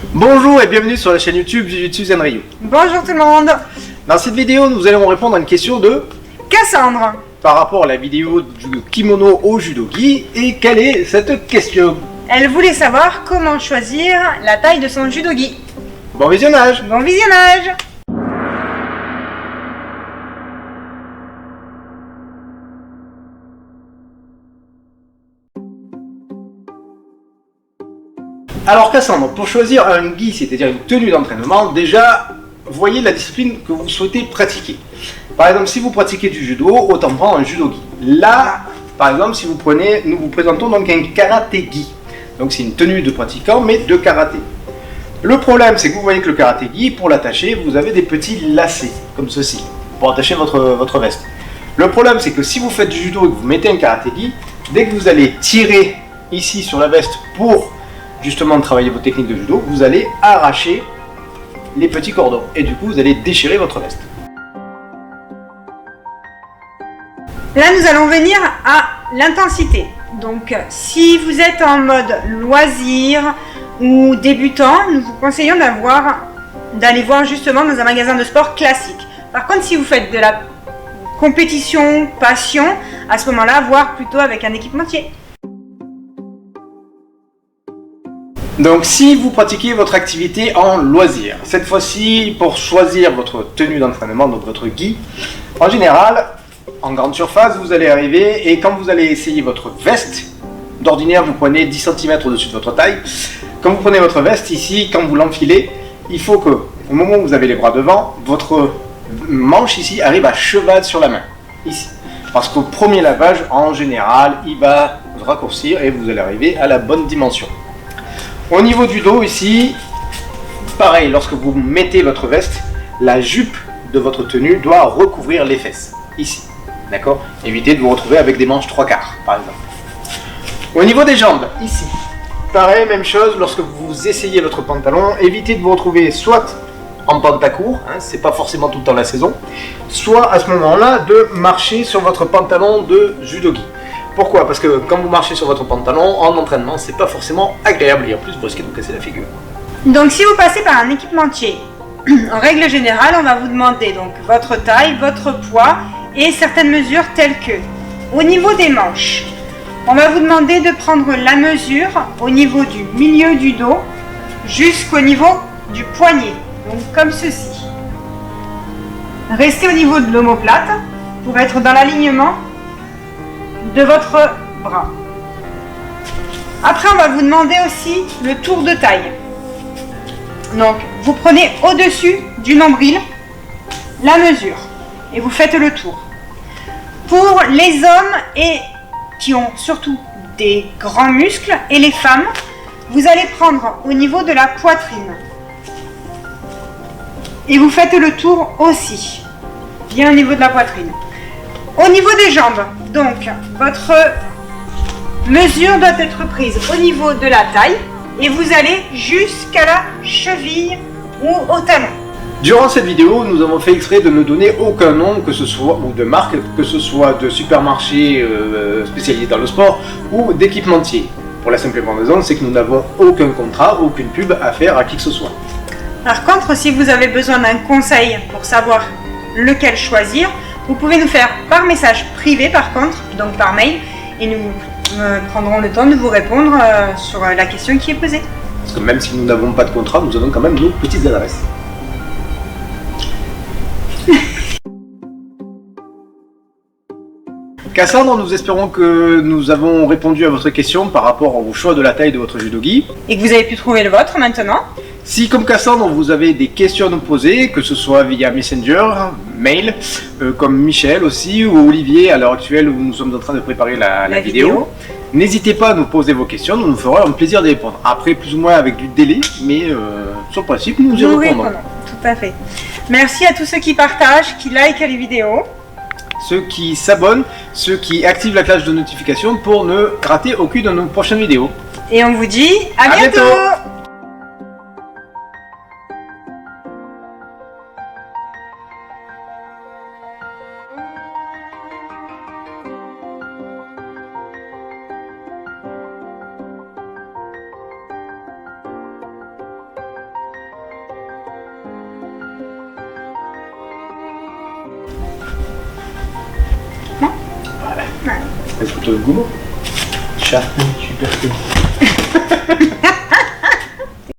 Bonjour et bienvenue sur la chaîne YouTube Jujutsu Zenryu. Bonjour tout le monde. Dans cette vidéo, nous allons répondre à une question de Cassandre. par rapport à la vidéo du kimono au judogi. Et quelle est cette question? Elle voulait savoir comment choisir la taille de son judogi. Bon visionnage. Bon visionnage. Alors Cassandre, pour choisir un gi, c'est-à-dire une tenue d'entraînement, déjà, voyez la discipline que vous souhaitez pratiquer. Par exemple, si vous pratiquez du judo, autant prendre un judogi. Là, par exemple, si vous prenez, nous vous présentons donc un karaté-gi. Donc c'est une tenue de pratiquant, mais de karaté. Le problème, c'est que vous voyez que le karaté-gi, pour l'attacher, vous avez des petits lacets, comme ceci, pour attacher votre veste. Le problème, c'est que si vous faites du judo et que vous mettez un karaté-gi, dès que vous allez tirer ici sur la veste pour justement travailler vos techniques de judo, vous allez arracher les petits cordons et du coup vous allez déchirer votre veste. Là, nous allons venir à l'intensité. Donc, si vous êtes en mode loisir ou débutant, nous vous conseillons d'aller voir justement dans un magasin de sport classique. Par contre, si vous faites de la compétition, passion, à ce moment-là, voir plutôt avec un équipementier. Donc si vous pratiquez votre activité en loisir, cette fois-ci pour choisir votre tenue d'entraînement, donc votre gi, en général, en grande surface, vous allez arriver et quand vous allez essayer votre veste, d'ordinaire vous prenez 10 cm au-dessus de votre taille, quand vous prenez votre veste ici, quand vous l'enfilez, il faut que au moment où vous avez les bras devant, votre manche ici arrive à cheval sur la main, ici. Parce qu'au premier lavage, en général, il va raccourcir et vous allez arriver à la bonne dimension. Au niveau du dos ici, pareil, lorsque vous mettez votre veste, la jupe de votre tenue doit recouvrir les fesses, ici, d'accord? Évitez de vous retrouver avec des manches 3/4, par exemple. Au niveau des jambes, ici, pareil, même chose, lorsque vous essayez votre pantalon, évitez de vous retrouver soit en pantacourt, hein, c'est pas forcément tout le temps la saison, soit à ce moment-là de marcher sur votre pantalon de judogi. Pourquoi? Parce que quand vous marchez sur votre pantalon, en entraînement, c'est pas forcément agréable et en plus vous risquez de vous casser la figure. Donc, si vous passez par un équipementier, en règle générale, on va vous demander donc votre taille, votre poids et certaines mesures telles que, au niveau des manches, on va vous demander de prendre la mesure au niveau du milieu du dos jusqu'au niveau du poignet, donc comme ceci. Restez au niveau de l'omoplate pour être dans l'alignement de votre bras. Après, on va vous demander aussi le tour de taille. Donc, vous prenez au-dessus du nombril la mesure et vous faites le tour. Pour les hommes et qui ont surtout des grands muscles et les femmes, vous allez prendre au niveau de la poitrine et vous faites le tour aussi, bien au niveau de la poitrine. Au niveau des jambes, donc, votre mesure doit être prise au niveau de la taille et vous allez jusqu'à la cheville ou au talon. Durant cette vidéo, nous avons fait exprès de ne donner aucun nom, que ce soit ou de marque, que ce soit de supermarché spécialisé dans le sport ou d'équipementier. Pour la simple et bonne raison, c'est que nous n'avons aucun contrat, aucune pub à faire à qui que ce soit. Par contre, si vous avez besoin d'un conseil pour savoir lequel choisir, vous pouvez nous faire par message privé par contre, donc par mail, et nous prendrons le temps de vous répondre sur la question qui est posée. Parce que même si nous n'avons pas de contrat, nous avons quand même nos petites adresses. Cassandre, nous espérons que nous avons répondu à votre question par rapport au choix de la taille de votre judogi. Et que vous avez pu trouver le vôtre maintenant. Si, comme Cassandre, vous avez des questions à nous poser, que ce soit via Messenger, mail, comme Michel aussi, ou Olivier, à l'heure actuelle où nous sommes en train de préparer la vidéo, n'hésitez pas à nous poser vos questions, nous nous ferons un plaisir d'y répondre. Après, plus ou moins avec du délai, mais sur le principe, nous y répondrons. Tout à fait. Merci à tous ceux qui partagent, qui likent les vidéos. Ceux qui s'abonnent, ceux qui activent la cloche de notification pour ne rater aucune de nos prochaines vidéos. Et on vous dit à bientôt. C'est plutôt le goût. Chat, super cool.